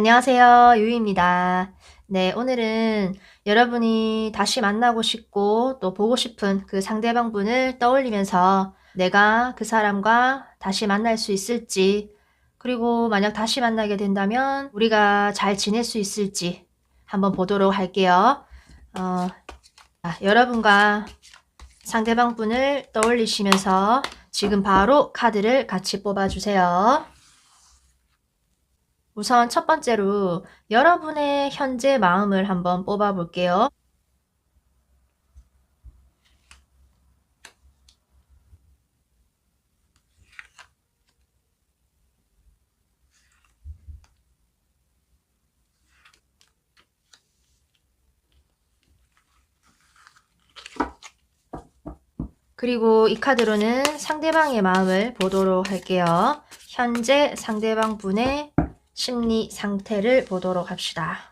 안녕하세요. 유희입니다. 네, 오늘은 여러분이 다시 만나고 싶고 또 보고 싶은 그 상대방 분을 떠올리면서 내가 그 사람과 다시 만날 수 있을지, 그리고 만약 다시 만나게 된다면 우리가 잘 지낼 수 있을지 한번 보도록 할게요. 여러분과 상대방 분을 떠올리시면서 지금 바로 카드를 같이 뽑아주세요. 우선 첫 번째로 여러분의 현재 마음을 한번 뽑아 볼게요. 그리고 이 카드로는 상대방의 마음을 보도록 할게요. 현재 상대방 분의 심리 상태를 보도록 합시다.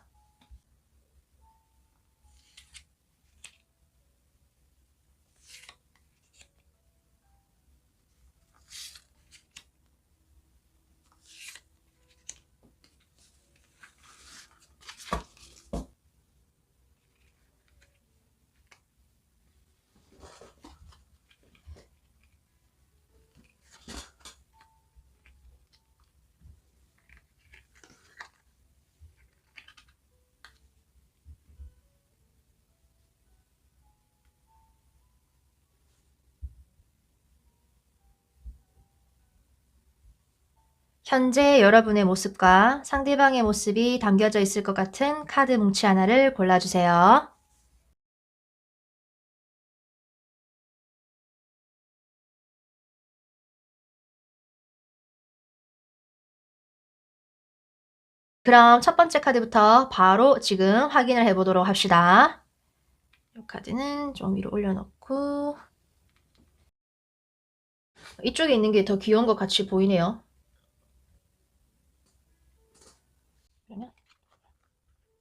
현재 여러분의 모습과 상대방의 모습이 담겨져 있을 것 같은 카드 뭉치 하나를 골라주세요. 그럼 첫 번째 카드부터 바로 지금 확인을 해보도록 합시다. 이 카드는 좀 위로 올려놓고 이쪽에 있는 게 더 귀여운 것 같이 보이네요. 그러면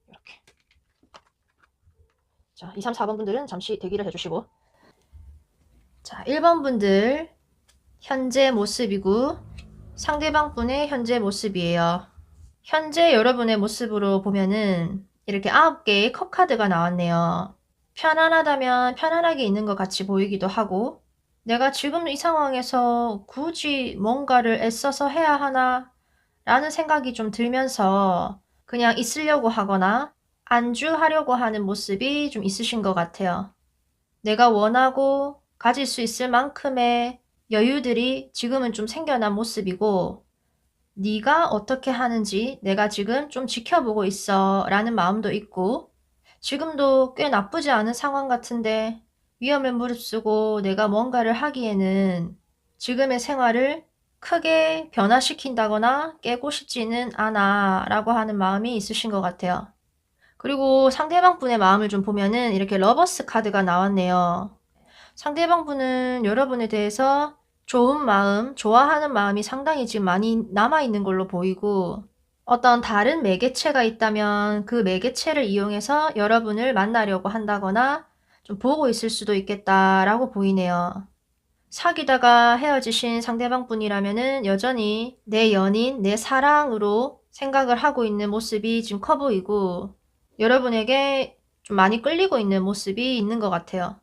이렇게. 자, 2, 3, 4번 분들은 잠시 대기를 해주시고. 자, 1번 분들 현재 모습이고 상대방 분의 현재 모습이에요. 현재 여러분의 모습으로 보면은 이렇게 9개의 컵 카드가 나왔네요. 편안하다면 편안하게 있는 것 같이 보이기도 하고, 내가 지금 이 상황에서 굳이 뭔가를 애써서 해야 하나 라는 생각이 좀 들면서 그냥 있으려고 하거나 안주하려고 하는 모습이 좀 있으신 것 같아요. 내가 원하고 가질 수 있을 만큼의 여유들이 지금은 좀 생겨난 모습이고, 네가 어떻게 하는지 내가 지금 좀 지켜보고 있어 라는 마음도 있고, 지금도 꽤 나쁘지 않은 상황 같은데 위험을 무릅쓰고 내가 뭔가를 하기에는 지금의 생활을 크게 변화시킨다거나 깨고 싶지는 않아 라고 하는 마음이 있으신 것 같아요. 그리고 상대방 분의 마음을 좀 보면은 이렇게 러버스 카드가 나왔네요. 상대방 분은 여러분에 대해서 좋은 마음, 좋아하는 마음이 상당히 지금 많이 남아있는 걸로 보이고, 어떤 다른 매개체가 있다면 그 매개체를 이용해서 여러분을 만나려고 한다거나 좀 보고 있을 수도 있겠다라고 보이네요. 사귀다가 헤어지신 상대방 분이라면은 여전히 내 연인, 내 사랑으로 생각을 하고 있는 모습이 지금 커 보이고, 여러분에게 좀 많이 끌리고 있는 모습이 있는 것 같아요.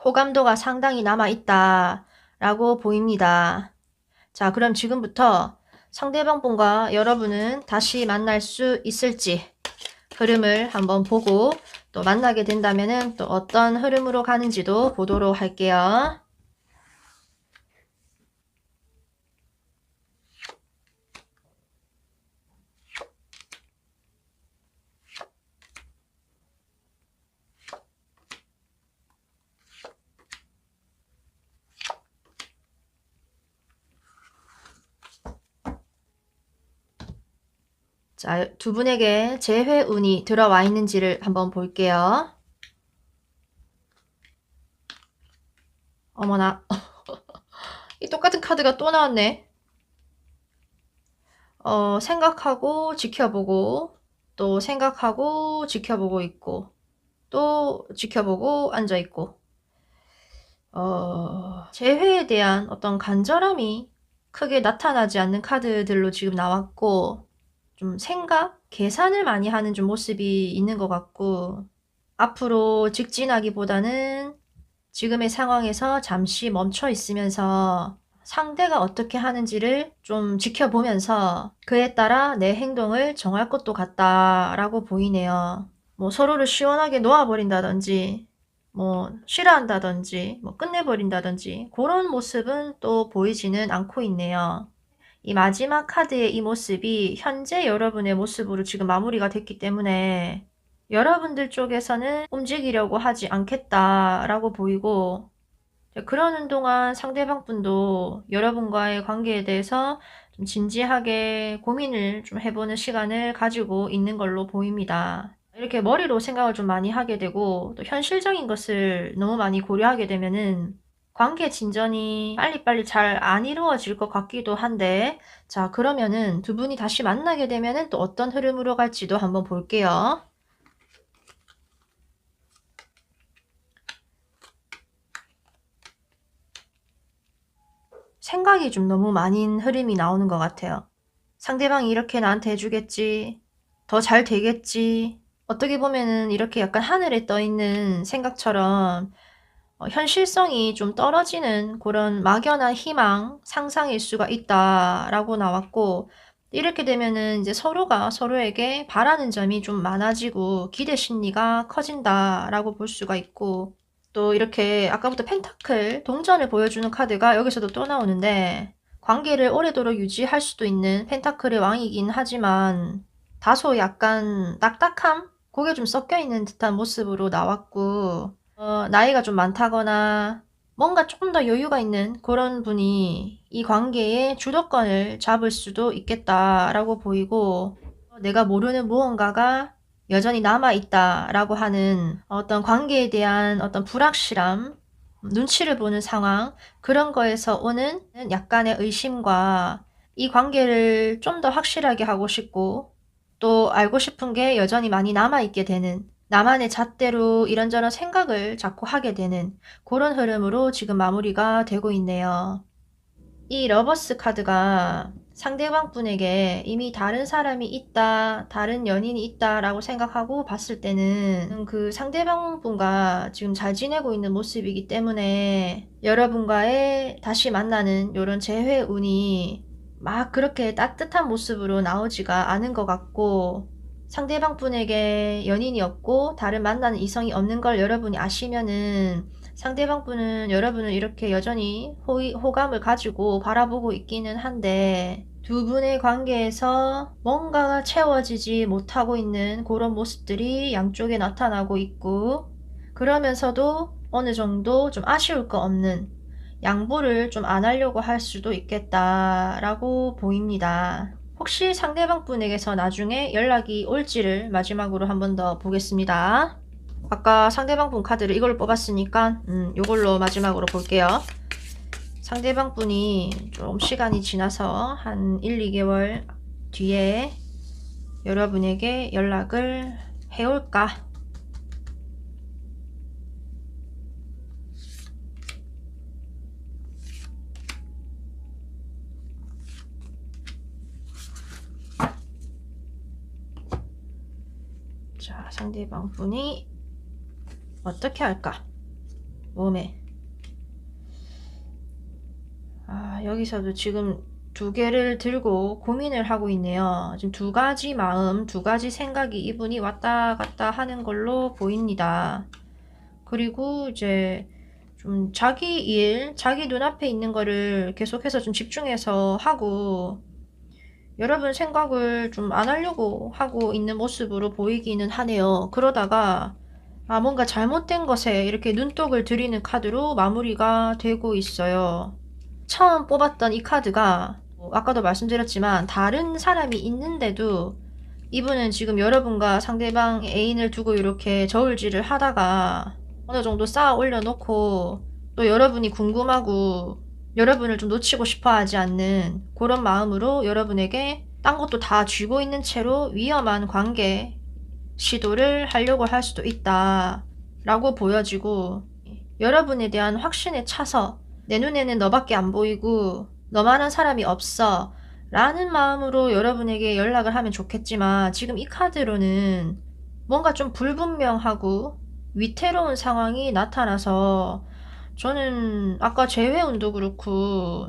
호감도가 상당히 남아있다라고 보입니다. 자, 그럼 지금부터 상대방 분과 여러분은 다시 만날 수 있을지 흐름을 한번 보고, 또 만나게 된다면은 또 어떤 흐름으로 가는지도 보도록 할게요. 자, 두 분에게 재회운이 들어와 있는지를 한번 볼게요. 어머나. 이 똑같은 카드가 또 나왔네. 생각하고 지켜보고, 또 생각하고 지켜보고 있고, 또 지켜보고 앉아있고, 재회에 대한 어떤 간절함이 크게 나타나지 않는 카드들로 지금 나왔고, 좀 생각, 계산을 많이 하는 좀 모습이 있는 것 같고, 앞으로 직진하기보다는 지금의 상황에서 잠시 멈춰 있으면서 상대가 어떻게 하는지를 좀 지켜보면서 그에 따라 내 행동을 정할 것도 같다라고 보이네요. 뭐 서로를 시원하게 놓아버린다든지, 뭐 싫어한다든지, 뭐 끝내버린다든지 그런 모습은 또 보이지는 않고 있네요. 이 마지막 카드의 이 모습이 현재 여러분의 모습으로 지금 마무리가 됐기 때문에 여러분들 쪽에서는 움직이려고 하지 않겠다라고 보이고, 그러는 동안 상대방 분도 여러분과의 관계에 대해서 좀 진지하게 고민을 좀 해보는 시간을 가지고 있는 걸로 보입니다. 이렇게 머리로 생각을 좀 많이 하게 되고 또 현실적인 것을 너무 많이 고려하게 되면은 관계 진전이 빨리빨리 잘 안 이루어질 것 같기도 한데, 자, 그러면은 두 분이 다시 만나게 되면은 또 어떤 흐름으로 갈지도 한번 볼게요. 생각이 좀 너무 많은 흐름이 나오는 것 같아요. 상대방이 이렇게 나한테 해주겠지, 더 잘 되겠지. 어떻게 보면은 이렇게 약간 하늘에 떠 있는 생각처럼 현실성이 좀 떨어지는 그런 막연한 희망, 상상일 수가 있다라고 나왔고, 이렇게 되면은 이제 서로가 서로에게 바라는 점이 좀 많아지고 기대 심리가 커진다라고 볼 수가 있고, 또 이렇게 아까부터 펜타클 동전을 보여주는 카드가 여기서도 또 나오는데, 관계를 오래도록 유지할 수도 있는 펜타클의 왕이긴 하지만 다소 약간 딱딱함? 그게 좀 섞여 있는 듯한 모습으로 나왔고, 나이가 좀 많다거나 뭔가 조금 더 여유가 있는 그런 분이 이 관계의 주도권을 잡을 수도 있겠다라고 보이고, 내가 모르는 무언가가 여전히 남아있다라고 하는 어떤 관계에 대한 어떤 불확실함, 눈치를 보는 상황, 그런 거에서 오는 약간의 의심과 이 관계를 좀 더 확실하게 하고 싶고 또 알고 싶은 게 여전히 많이 남아있게 되는, 나만의 잣대로 이런저런 생각을 자꾸 하게 되는 그런 흐름으로 지금 마무리가 되고 있네요. 이 러버스 카드가 상대방 분에게 이미 다른 사람이 있다, 다른 연인이 있다 라고 생각하고 봤을 때는 그 상대방 분과 지금 잘 지내고 있는 모습이기 때문에 여러분과의 다시 만나는 이런 재회운이 막 그렇게 따뜻한 모습으로 나오지가 않은 것 같고, 상대방 분에게 연인이 없고 다른 만나는 이성이 없는 걸 여러분이 아시면은 상대방 분은 여러분을 이렇게 여전히 호감을 가지고 바라보고 있기는 한데, 두 분의 관계에서 뭔가가 채워지지 못하고 있는 그런 모습들이 양쪽에 나타나고 있고, 그러면서도 어느 정도 좀 아쉬울 거 없는, 양보를 좀 안 하려고 할 수도 있겠다라고 보입니다. 혹시 상대방 분에게서 나중에 연락이 올지를 마지막으로 한 번 더 보겠습니다. 아까 상대방 분 카드를 이걸로 뽑았으니까 이걸로 마지막으로 볼게요. 상대방 분이 좀 시간이 지나서 한 1, 2개월 뒤에 여러분에게 연락을 해올까? 자, 상대방 분이 어떻게 할까? 몸에. 여기서도 지금 두 개를 들고 고민을 하고 있네요. 지금 두 가지 마음, 두 가지 생각이 이분이 왔다 갔다 하는 걸로 보입니다. 그리고 이제 좀 자기 일, 자기 눈앞에 있는 거를 계속해서 좀 집중해서 하고 여러분 생각을 좀 안 하려고 하고 있는 모습으로 보이기는 하네요. 그러다가 뭔가 잘못된 것에 이렇게 눈독을 들이는 카드로 마무리가 되고 있어요. 처음 뽑았던 이 카드가 아까도 말씀드렸지만 다른 사람이 있는데도 이분은 지금 여러분과 상대방 애인을 두고 이렇게 저울질을 하다가 어느 정도 쌓아 올려놓고 또 여러분이 궁금하고 여러분을 좀 놓치고 싶어 하지 않는 그런 마음으로 여러분에게 딴 것도 다 쥐고 있는 채로 위험한 관계 시도를 하려고 할 수도 있다 라고 보여지고, 여러분에 대한 확신에 차서 내 눈에는 너밖에 안 보이고 너만한 사람이 없어 라는 마음으로 여러분에게 연락을 하면 좋겠지만 지금 이 카드로는 뭔가 좀 불분명하고 위태로운 상황이 나타나서 저는 아까 재회운도 그렇고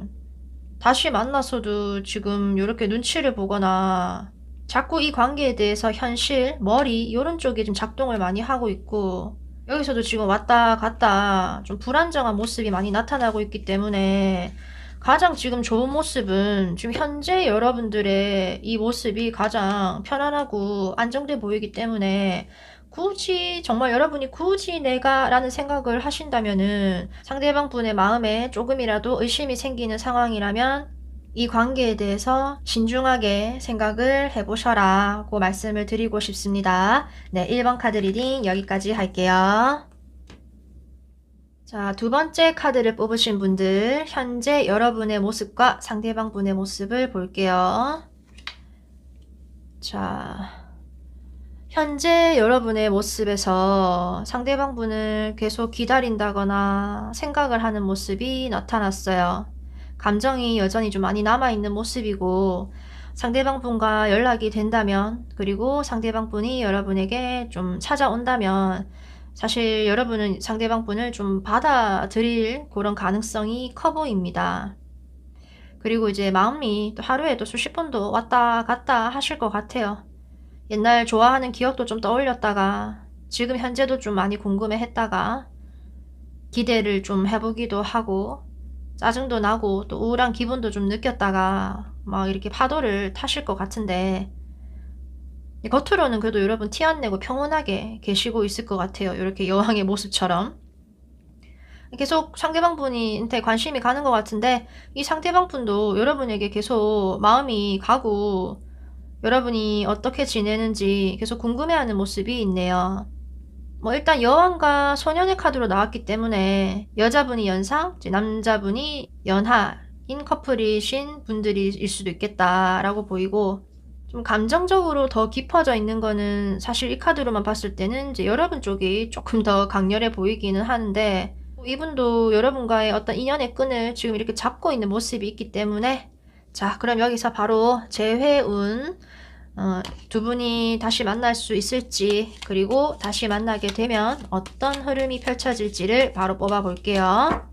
다시 만나서도 지금 이렇게 눈치를 보거나 자꾸 이 관계에 대해서 현실, 머리 이런 쪽에 좀 작동을 많이 하고 있고 여기서도 지금 왔다 갔다 좀 불안정한 모습이 많이 나타나고 있기 때문에 가장 지금 좋은 모습은 지금 현재 여러분들의 이 모습이 가장 편안하고 안정돼 보이기 때문에 굳이 정말 여러분이 굳이 내가 라는 생각을 하신다면은 상대방 분의 마음에 조금이라도 의심이 생기는 상황이라면 이 관계에 대해서 신중하게 생각을 해보셔라고 말씀을 드리고 싶습니다. 네, 1번 카드 리딩 여기까지 할게요. 자, 두 번째 카드를 뽑으신 분들 현재 여러분의 모습과 상대방 분의 모습을 볼게요. 자, 현재 여러분의 모습에서 상대방 분을 계속 기다린다거나 생각을 하는 모습이 나타났어요. 감정이 여전히 좀 많이 남아있는 모습이고 상대방 분과 연락이 된다면 그리고 상대방 분이 여러분에게 좀 찾아온다면 사실 여러분은 상대방 분을 좀 받아들일 그런 가능성이 커 보입니다. 그리고 이제 마음이 또 하루에도 수십 번도 왔다 갔다 하실 것 같아요. 옛날 좋아하는 기억도 좀 떠올렸다가 지금 현재도 좀 많이 궁금해 했다가 기대를 좀 해보기도 하고 짜증도 나고 또 우울한 기분도 좀 느꼈다가 막 이렇게 파도를 타실 것 같은데 겉으로는 그래도 여러분 티 안 내고 평온하게 계시고 있을 것 같아요. 이렇게 여왕의 모습처럼. 계속 상대방 분한테 관심이 가는 것 같은데 이 상대방 분도 여러분에게 계속 마음이 가고 여러분이 어떻게 지내는지 계속 궁금해하는 모습이 있네요. 뭐 일단 여왕과 소년의 카드로 나왔기 때문에 여자분이 연상, 남자분이 연하인 커플이신 분들일 수도 있겠다라고 보이고 좀 감정적으로 더 깊어져 있는 거는 사실 이 카드로만 봤을 때는 이제 여러분 쪽이 조금 더 강렬해 보이기는 하는데 이분도 여러분과의 어떤 인연의 끈을 지금 이렇게 잡고 있는 모습이 있기 때문에 자, 그럼 여기서 바로 재회운 두 분이 다시 만날 수 있을지 그리고 다시 만나게 되면 어떤 흐름이 펼쳐질지를 바로 뽑아 볼게요.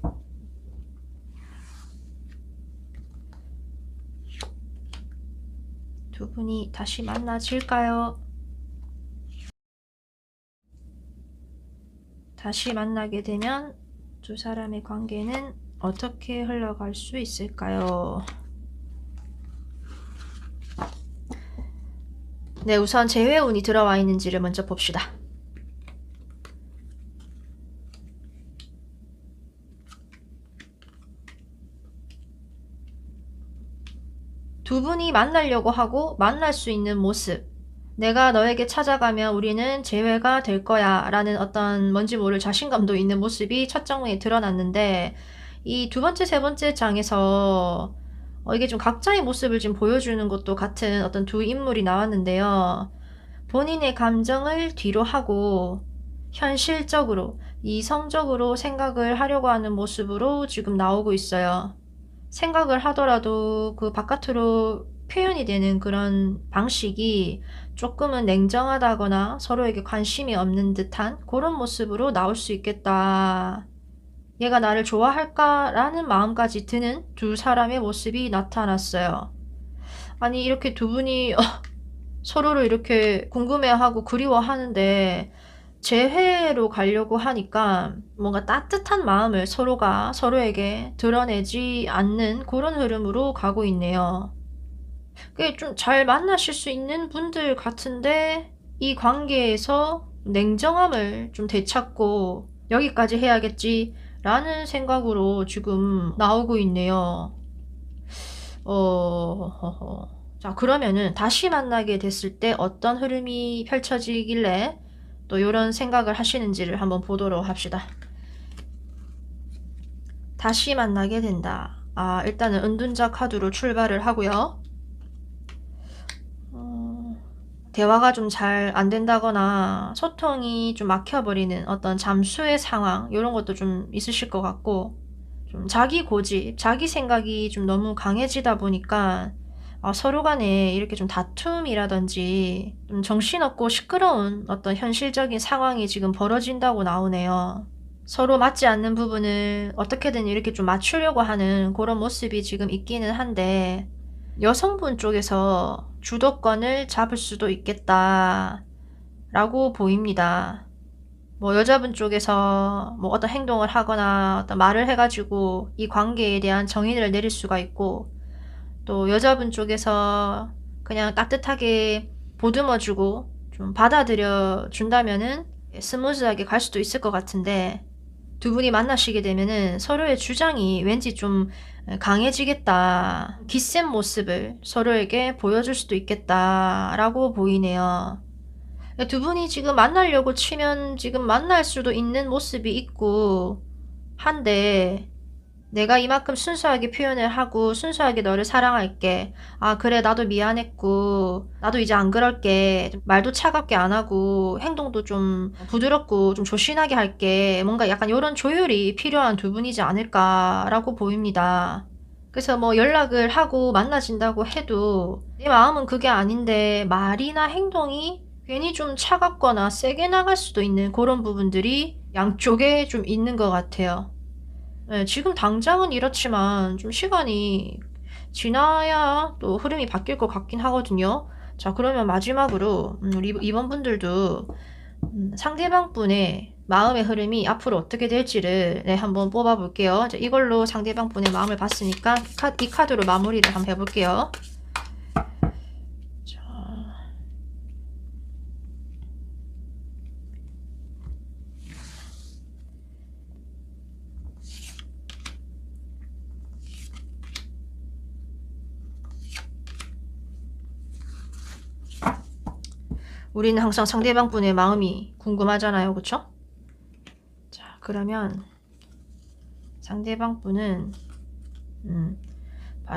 두 분이 다시 만나질까요? 다시 만나게 되면 두 사람의 관계는 어떻게 흘러갈 수 있을까요? 네, 우선 재회운이 들어와 있는지를 먼저 봅시다. 두 분이 만나려고 하고 만날 수 있는 모습. 내가 너에게 찾아가면 우리는 재회가 될 거야 라는 어떤 뭔지 모를 자신감도 있는 모습이 첫 장면에 드러났는데 이 두 번째, 세 번째 장에서 이게 좀 각자의 모습을 좀 보여주는 것도 같은 어떤 두 인물이 나왔는데요. 본인의 감정을 뒤로 하고 현실적으로, 이성적으로 생각을 하려고 하는 모습으로 지금 나오고 있어요. 생각을 하더라도 그 바깥으로 표현이 되는 그런 방식이 조금은 냉정하다거나 서로에게 관심이 없는 듯한 그런 모습으로 나올 수 있겠다. 얘가 나를 좋아할까? 라는 마음까지 드는 두 사람의 모습이 나타났어요. 아니, 이렇게 두 분이 서로를 이렇게 궁금해하고 그리워하는데 재회로 가려고 하니까 뭔가 따뜻한 마음을 서로가 서로에게 드러내지 않는 그런 흐름으로 가고 있네요. 그게 좀 잘 만나실 수 있는 분들 같은데 이 관계에서 냉정함을 좀 되찾고 여기까지 해야겠지 라는 생각으로 지금 나오고 있네요. 자, 그러면은 다시 만나게 됐을 때 어떤 흐름이 펼쳐지길래 또 이런 생각을 하시는지를 한번 보도록 합시다. 다시 만나게 된다. 일단은 은둔자 카드로 출발을 하고요. 대화가 좀 잘 안 된다거나 소통이 좀 막혀버리는 어떤 잠수의 상황 이런 것도 좀 있으실 것 같고 좀 자기 고집, 자기 생각이 좀 너무 강해지다 보니까 서로 간에 이렇게 좀 다툼이라든지 좀 정신없고 시끄러운 어떤 현실적인 상황이 지금 벌어진다고 나오네요. 서로 맞지 않는 부분을 어떻게든 이렇게 좀 맞추려고 하는 그런 모습이 지금 있기는 한데, 여성분 쪽에서 주도권을 잡을 수도 있겠다 라고 보입니다. 뭐 여자분 쪽에서 뭐 어떤 행동을 하거나 어떤 말을 해가지고 이 관계에 대한 정의를 내릴 수가 있고, 또 여자분 쪽에서 그냥 따뜻하게 보듬어주고 좀 받아들여 준다면은 스무스하게 갈 수도 있을 것 같은데, 두 분이 만나시게 되면은 서로의 주장이 왠지 좀 강해지겠다. 기센 모습을 서로에게 보여줄 수도 있겠다라고 보이네요. 두 분이 지금 만나려고 치면 지금 만날 수도 있는 모습이 있고 한데, 내가 이만큼 순수하게 표현을 하고 순수하게 너를 사랑할게. 아, 그래, 나도 미안했고, 나도 이제 안 그럴게. 말도 차갑게 안 하고, 행동도 좀 부드럽고, 좀 조신하게 할게. 뭔가 약간 이런 조율이 필요한 두 분이지 않을까라고 보입니다. 그래서 뭐 연락을 하고 만나진다고 해도 내 마음은 그게 아닌데 말이나 행동이 괜히 좀 차갑거나 세게 나갈 수도 있는 그런 부분들이 양쪽에 좀 있는 것 같아요. 네, 지금 당장은 이렇지만 좀 시간이 지나야 또 흐름이 바뀔 것 같긴 하거든요. 자, 그러면 마지막으로 우리 이번 분들도 상대방 분의 마음의 흐름이 앞으로 어떻게 될지를 한번 뽑아볼게요. 자, 이걸로 상대방 분의 마음을 봤으니까 이 카드로 마무리를 한번 해볼게요. 자, 우리는 항상 상대방 분의 마음이 궁금하잖아요. 그쵸? 자, 그러면 상대방 분은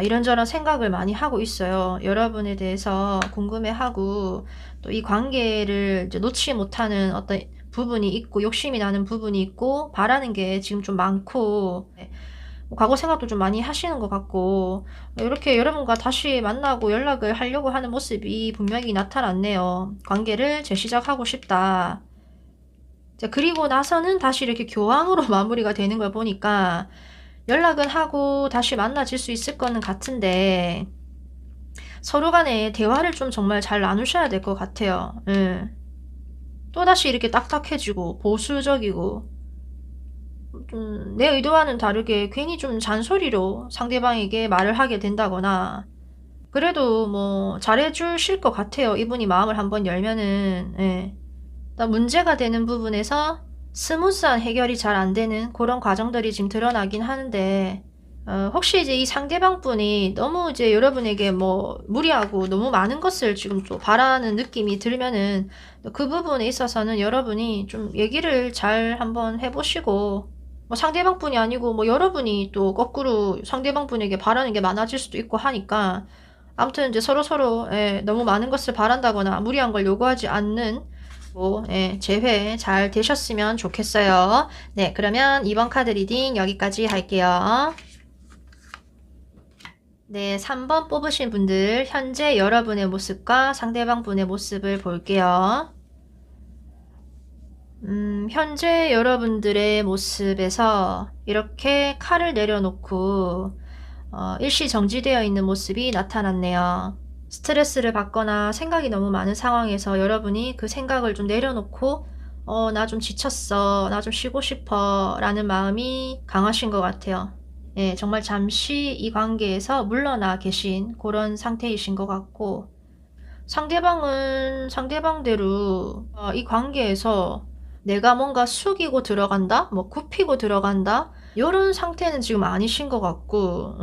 이런저런 생각을 많이 하고 있어요. 여러분에 대해서 궁금해하고 또 이 관계를 이제 놓지 못하는 어떤 부분이 있고 욕심이 나는 부분이 있고 바라는 게 지금 좀 많고, 뭐 과거 생각도 좀 많이 하시는 것 같고, 이렇게 여러분과 다시 만나고 연락을 하려고 하는 모습이 분명히 나타났네요. 관계를 재시작하고 싶다. 자, 그리고 나서는 다시 이렇게 교황으로 마무리가 되는 걸 보니까 연락은 하고 다시 만나질 수 있을 거는 같은데, 서로 간에 대화를 좀 정말 잘 나누셔야 될 것 같아요. 또다시 이렇게 딱딱해지고 보수적이고 내 의도와는 다르게 괜히 좀 잔소리로 상대방에게 말을 하게 된다거나, 그래도 뭐 잘해주실 것 같아요. 이분이 마음을 한번 열면은. 문제가 되는 부분에서 스무스한 해결이 잘 안 되는 그런 과정들이 지금 드러나긴 하는데, 혹시 이제 이 상대방 분이 너무 이제 여러분에게 뭐 무리하고 너무 많은 것을 지금 또 바라는 느낌이 들면은 그 부분에 있어서는 여러분이 좀 얘기를 잘 한번 해보시고, 뭐 상대방 분이 아니고 뭐 여러분이 또 거꾸로 상대방 분에게 바라는 게 많아질 수도 있고 하니까, 아무튼 이제 서로 너무 많은 것을 바란다거나 무리한 걸 요구하지 않는 재회 잘 되셨으면 좋겠어요. 네, 그러면 이번 카드 리딩 여기까지 할게요. 네, 3번 뽑으신 분들 현재 여러분의 모습과 상대방 분의 모습을 볼게요. 현재 여러분들의 모습에서 이렇게 칼을 내려놓고 일시정지되어 있는 모습이 나타났네요. 스트레스를 받거나 생각이 너무 많은 상황에서 여러분이 그 생각을 좀 내려놓고 나 좀 지쳤어, 나 좀 쉬고 싶어 라는 마음이 강하신 것 같아요. 예, 정말 잠시 이 관계에서 물러나 계신 그런 상태이신 것 같고, 상대방은 상대방대로 이 관계에서 내가 뭔가 숙이고 들어간다? 뭐 굽히고 들어간다? 이런 상태는 지금 아니신 것 같고,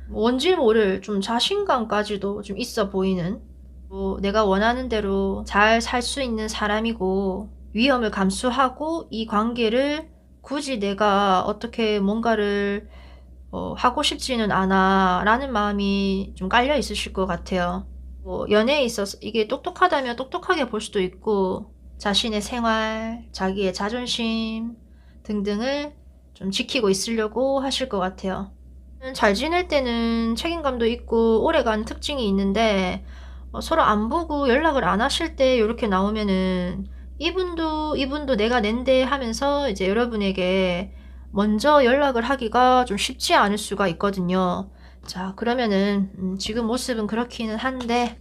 뭔지 모를 좀 자신감까지도 좀 있어 보이는, 내가 원하는 대로 잘 살 수 있는 사람이고 위험을 감수하고 이 관계를 굳이 내가 어떻게 뭔가를 하고 싶지는 않아 라는 마음이 좀 깔려 있으실 것 같아요. 연애에 있어서 이게 똑똑하다면 똑똑하게 볼 수도 있고, 자신의 생활, 자기의 자존심 등등을 좀 지키고 있으려고 하실 것 같아요. 잘 지낼 때는 책임감도 있고 오래간 특징이 있는데 서로 안 보고 연락을 안 하실 때 요렇게 나오면은 이분도 내가 낸데 하면서 이제 여러분에게 먼저 연락을 하기가 좀 쉽지 않을 수가 있거든요. 자, 그러면은 지금 모습은 그렇기는 한데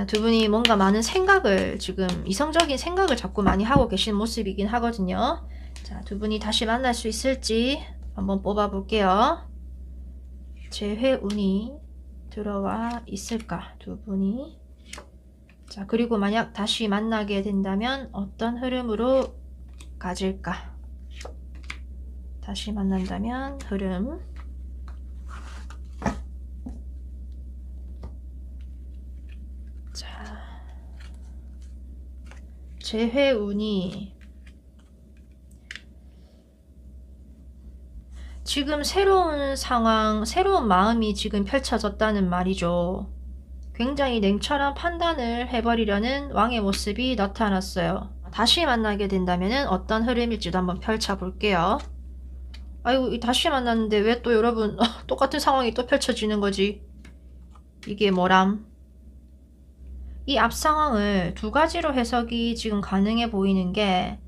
두 분이 뭔가 많은 생각을 지금 이성적인 생각을 자꾸 많이 하고 계신 모습이긴 하거든요. 자, 두 분이 다시 만날 수 있을지 한번 뽑아 볼게요. 재회운이 들어와 있을까? 두 분이. 자, 그리고 만약 다시 만나게 된다면 어떤 흐름으로 가질까? 다시 만난다면 흐름. 자, 재회운이 지금 새로운 상황, 새로운 마음이 지금 펼쳐졌다는 말이죠. 굉장히 냉철한 판단을 해버리려는 왕의 모습이 나타났어요. 다시 만나게 된다면 어떤 흐름일지도 한번 펼쳐볼게요. 아이고, 다시 만났는데 왜 또 여러분 똑같은 상황이 또 펼쳐지는 거지? 이게 뭐람? 이 앞 상황을 두 가지로 해석이 지금 가능해 보이는 게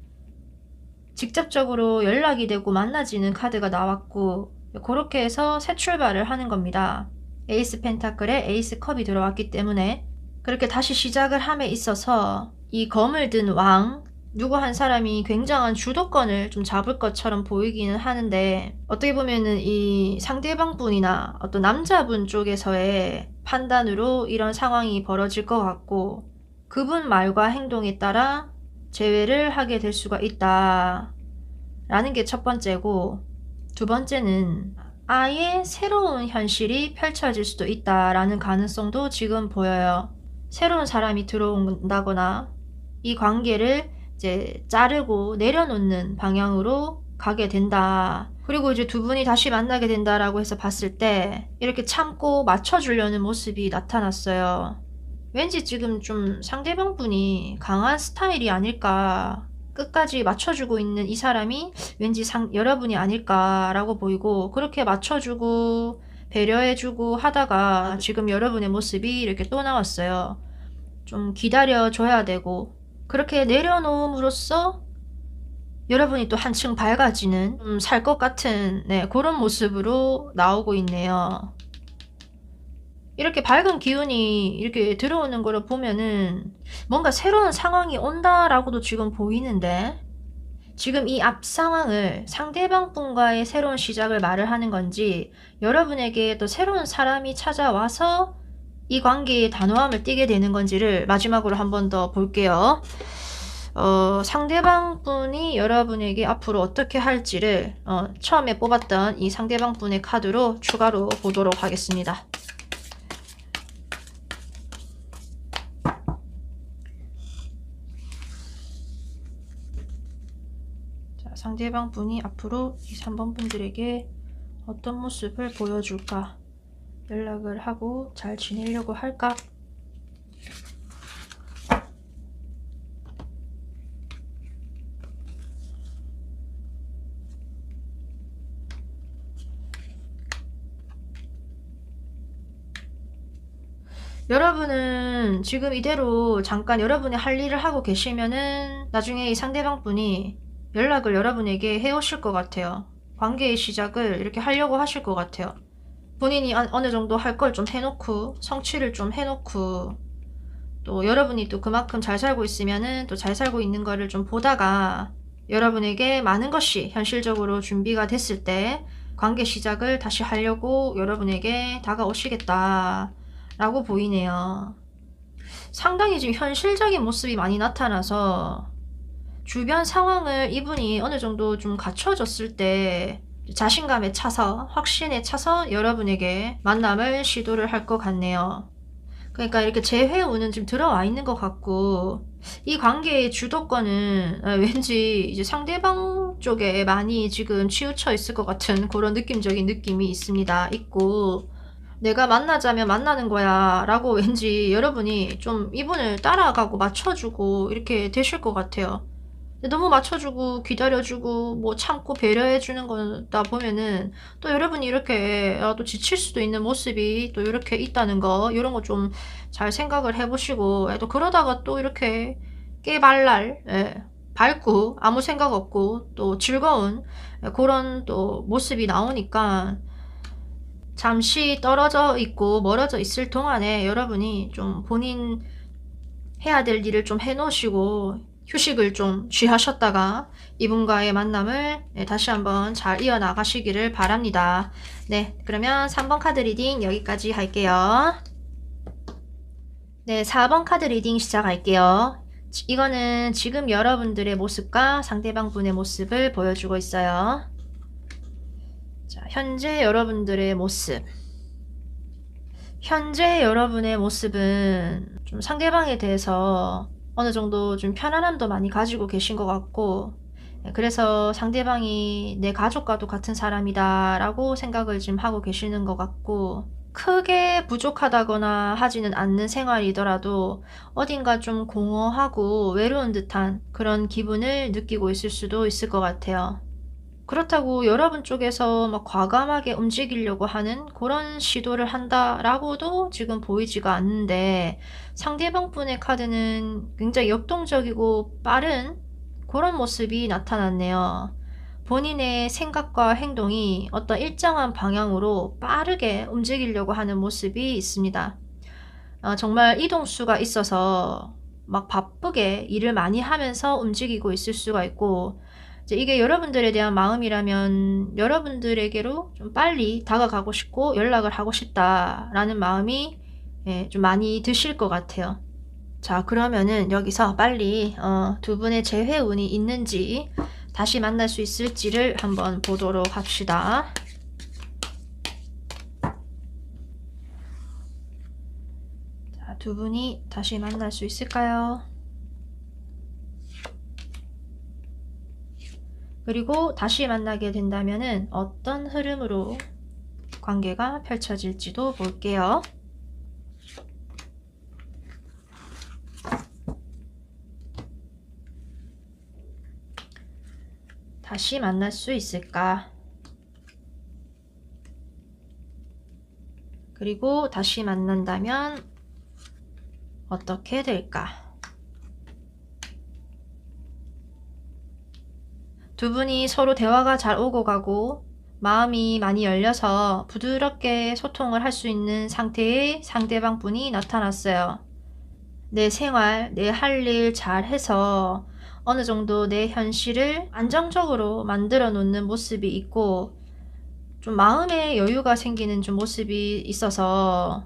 직접적으로 연락이 되고 만나지는 카드가 나왔고 그렇게 해서 새 출발을 하는 겁니다. 에이스 펜타클에 에이스 컵이 들어왔기 때문에 그렇게 다시 시작을 함에 있어서 이 검을 든 왕, 누구 한 사람이 굉장한 주도권을 좀 잡을 것처럼 보이기는 하는데 어떻게 보면은 이 상대방 분이나 어떤 남자분 쪽에서의 판단으로 이런 상황이 벌어질 것 같고 그분 말과 행동에 따라 제외를 하게 될 수가 있다 라는 게 첫 번째고, 두 번째는 아예 새로운 현실이 펼쳐질 수도 있다라는 가능성도 지금 보여요. 새로운 사람이 들어온다거나 이 관계를 이제 자르고 내려놓는 방향으로 가게 된다. 그리고 이제 두 분이 다시 만나게 된다라고 해서 봤을 때 이렇게 참고 맞춰주려는 모습이 나타났어요. 왠지 지금 좀 상대방 분이 강한 스타일이 아닐까. 끝까지 맞춰주고 있는 이 사람이 왠지 여러분이 아닐까라고 보이고 그렇게 맞춰주고 배려해주고 하다가 지금 여러분의 모습이 이렇게 또 나왔어요. 좀 기다려줘야 되고 그렇게 내려놓음으로써 여러분이 또 한층 밝아지는 살 것 같은 그런 모습으로 나오고 있네요. 이렇게 밝은 기운이 이렇게 들어오는 거를 보면은 뭔가 새로운 상황이 온다라고도 지금 보이는데 지금 이 앞 상황을 상대방 분과의 새로운 시작을 말을 하는 건지 여러분에게 또 새로운 사람이 찾아와서 이 관계에 단호함을 띠게 되는 건지를 마지막으로 한 번 더 볼게요. 상대방 분이 여러분에게 앞으로 어떻게 할지를 처음에 뽑았던 이 상대방 분의 카드로 추가로 보도록 하겠습니다. 상대방 분이 앞으로 이 3번 분들에게 어떤 모습을 보여줄까? 연락을 하고 잘 지내려고 할까? 여러분은 지금 이대로 잠깐 여러분이 할 일을 하고 계시면은 나중에 이 상대방 분이 연락을 여러분에게 해오실 것 같아요. 관계의 시작을 이렇게 하려고 하실 것 같아요. 본인이 어느 정도 할 걸 좀 해놓고 성취를 좀 해놓고 또 여러분이 또 그만큼 잘 살고 있으면은 또 잘 살고 있는 거를 좀 보다가 여러분에게 많은 것이 현실적으로 준비가 됐을 때 관계 시작을 다시 하려고 여러분에게 다가오시겠다 라고 보이네요. 상당히 지금 현실적인 모습이 많이 나타나서 주변 상황을 이분이 어느 정도 좀 갖춰졌을 때 자신감에 차서 확신에 차서 여러분에게 만남을 시도를 할 것 같네요. 그러니까 이렇게 재회운은 지금 들어와 있는 것 같고 이 관계의 주도권은 왠지 이제 상대방 쪽에 많이 지금 치우쳐 있을 것 같은 그런 느낌적인 느낌이 있고 내가 만나자면 만나는 거야 라고 왠지 여러분이 좀 이분을 따라가고 맞춰주고 이렇게 되실 것 같아요. 너무 맞춰주고 기다려주고 뭐 참고 배려해주는 거다 보면은 또 여러분이 이렇게 또 지칠 수도 있는 모습이 또 이렇게 있다는 거, 이런 거 좀 잘 생각을 해보시고, 또 그러다가 또 이렇게 깨발랄, 밝고 아무 생각 없고 또 즐거운 그런 또 모습이 나오니까, 잠시 떨어져 있고 멀어져 있을 동안에 여러분이 좀 본인 해야 될 일을 좀 해놓으시고 휴식을 좀 취하셨다가 이분과의 만남을 다시 한번 잘 이어나가시기를 바랍니다. 네, 그러면 3번 카드 리딩 여기까지 할게요. 네, 4번 카드 리딩 시작할게요. 이거는 지금 여러분들의 모습과 상대방 분의 모습을 보여주고 있어요. 자, 현재 여러분들의 모습. 현재 여러분의 모습은 좀 상대방에 대해서 어느 정도 좀 편안함도 많이 가지고 계신 것 같고, 그래서 상대방이 내 가족과도 같은 사람이다 라고 생각을 지금 하고 계시는 것 같고, 크게 부족하다거나 하지는 않는 생활이더라도 어딘가 좀 공허하고 외로운 듯한 그런 기분을 느끼고 있을 수도 있을 것 같아요. 그렇다고 여러분 쪽에서 막 과감하게 움직이려고 하는 그런 시도를 한다라고도 지금 보이지가 않는데, 상대방 분의 카드는 굉장히 역동적이고 빠른 그런 모습이 나타났네요. 본인의 생각과 행동이 어떤 일정한 방향으로 빠르게 움직이려고 하는 모습이 있습니다. 정말 이동수가 있어서 막 바쁘게 일을 많이 하면서 움직이고 있을 수가 있고, 이제 이게 여러분들에 대한 마음이라면 여러분들에게로 좀 빨리 다가가고 싶고 연락을 하고 싶다라는 마음이 좀 많이 드실 것 같아요. 자, 그러면은 여기서 빨리 두 분의 재회운이 있는지 다시 만날 수 있을지를 한번 보도록 합시다. 자, 두 분이 다시 만날 수 있을까요? 그리고 다시 만나게 된다면은 어떤 흐름으로 관계가 펼쳐질지도 볼게요. 다시 만날 수 있을까? 그리고 다시 만난다면 어떻게 될까? 두 분이 서로 대화가 잘 오고 가고 마음이 많이 열려서 부드럽게 소통을 할 수 있는 상태의 상대방 분이 나타났어요. 내 생활, 내 할 일 잘 해서 어느 정도 내 현실을 안정적으로 만들어 놓는 모습이 있고, 좀 마음의 여유가 생기는 좀 모습이 있어서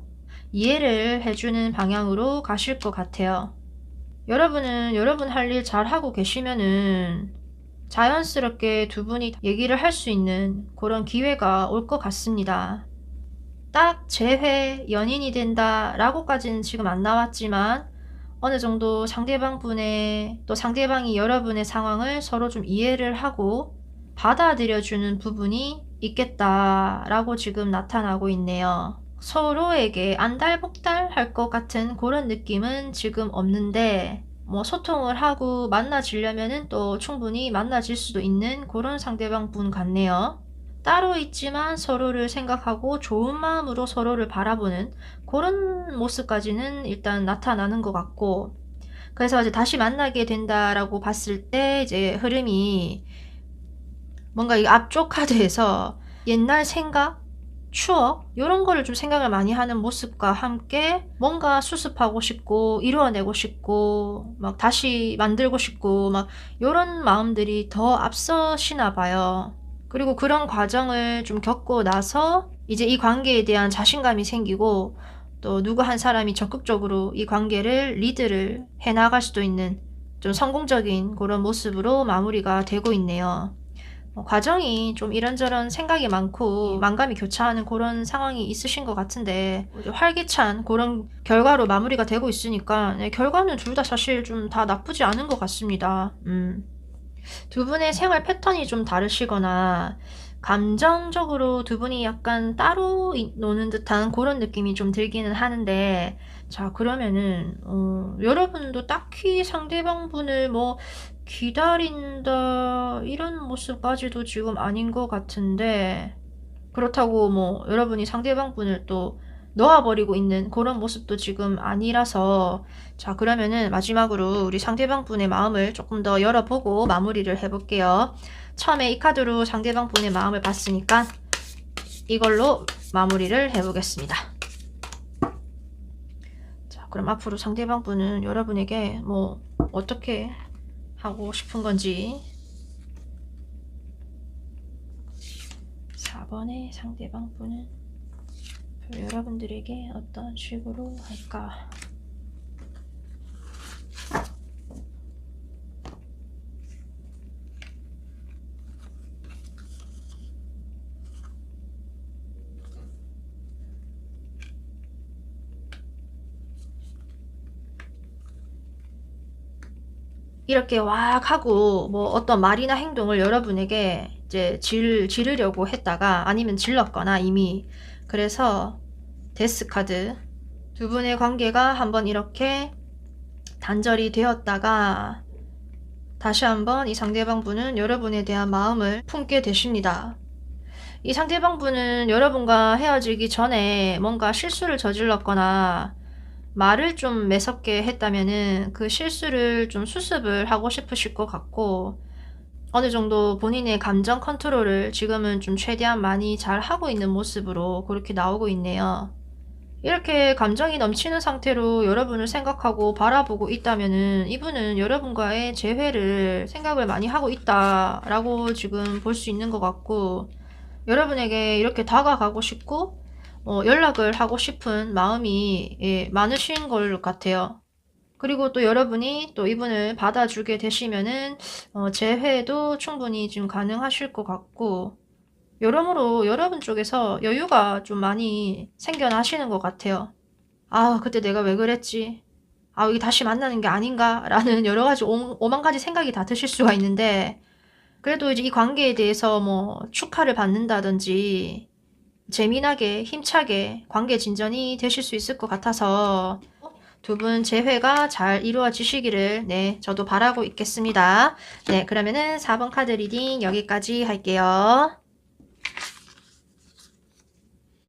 이해를 해주는 방향으로 가실 것 같아요. 여러분은 여러분 할 일 잘 하고 계시면은 자연스럽게 두 분이 얘기를 할 수 있는 그런 기회가 올 것 같습니다. 딱 재회 연인이 된다 라고까지는 지금 안 나왔지만 어느 정도 상대방 분의 또 상대방이 여러분의 상황을 서로 좀 이해를 하고 받아들여주는 부분이 있겠다라고 지금 나타나고 있네요. 서로에게 안달복달 할 것 같은 그런 느낌은 지금 없는데, 뭐 소통을 하고 만나지려면은 또 충분히 만나질 수도 있는 그런 상대방 분 같네요. 따로 있지만 서로를 생각하고 좋은 마음으로 서로를 바라보는 그런 모습까지는 일단 나타나는 것 같고, 그래서 이제 다시 만나게 된다라고 봤을 때 이제 흐름이 뭔가 이 앞쪽 카드에서 옛날 생각, 추억 요런 거를 좀 생각을 많이 하는 모습과 함께 뭔가 수습하고 싶고 이루어내고 싶고 막 다시 만들고 싶고 막 요런 마음들이 더 앞서시나 봐요. 그리고 그런 과정을 좀 겪고 나서 이제 이 관계에 대한 자신감이 생기고 또 누구 한 사람이 적극적으로 이 관계를 리드를 해나갈 수도 있는 좀 성공적인 그런 모습으로 마무리가 되고 있네요. 과정이 좀 이런저런 생각이 많고 만감이 교차하는 그런 상황이 있으신 것 같은데, 활기찬 그런 결과로 마무리가 되고 있으니까 결과는 둘 다 사실 좀 다 나쁘지 않은 것 같습니다. 두 분의 생활 패턴이 좀 다르시거나 감정적으로 두 분이 약간 따로 노는 듯한 그런 느낌이 좀 들기는 하는데, 자, 그러면은 여러분도 딱히 상대방 분을 뭐 기다린다 이런 모습까지도 지금 아닌 것 같은데, 그렇다고 뭐 여러분이 상대방 분을 또 놓아버리고 있는 그런 모습도 지금 아니라서, 자 그러면은 마지막으로 우리 상대방 분의 마음을 조금 더 열어보고 마무리를 해볼게요. 처음에 이 카드로 상대방 분의 마음을 봤으니까 이걸로 마무리를 해보겠습니다. 자 그럼 앞으로 상대방 분은 여러분에게 뭐 어떻게 하고 싶은 건지, 4번의 상대방 분은 여러분들에게 어떤 식으로 할까? 이렇게 왁 하고 뭐 어떤 말이나 행동을 여러분에게 이제 지르려고 했다가 아니면 질렀거나 이미, 그래서 데스 카드, 두 분의 관계가 한번 이렇게 단절이 되었다가 다시 한번 이 상대방 분은 여러분에 대한 마음을 품게 되십니다. 이 상대방 분은 여러분과 헤어지기 전에 뭔가 실수를 저질렀거나 말을 좀 매섭게 했다면은 그 실수를 좀 수습을 하고 싶으실 것 같고, 어느 정도 본인의 감정 컨트롤을 지금은 좀 최대한 많이 잘 하고 있는 모습으로 그렇게 나오고 있네요. 이렇게 감정이 넘치는 상태로 여러분을 생각하고 바라보고 있다면은 이분은 여러분과의 재회를 생각을 많이 하고 있다라고 지금 볼 수 있는 것 같고, 여러분에게 이렇게 다가가고 싶고 연락을 하고 싶은 마음이 많으신 것 같아요. 그리고 또 여러분이 또 이분을 받아주게 되시면은 재회도 충분히 지금 가능하실 것 같고, 여러모로 여러분 쪽에서 여유가 좀 많이 생겨나시는 것 같아요. 아, 그때 내가 왜 그랬지? 아, 여기 다시 만나는 게 아닌가? 라는 여러 가지 오만 가지 생각이 다 드실 수가 있는데, 그래도 이제 이 관계에 대해서 뭐 축하를 받는다든지 재미나게 힘차게 관계 진전이 되실 수 있을 것 같아서 두 분 재회가 잘 이루어지시기를 저도 바라고 있겠습니다. 네, 그러면은 4번 카드 리딩 여기까지 할게요.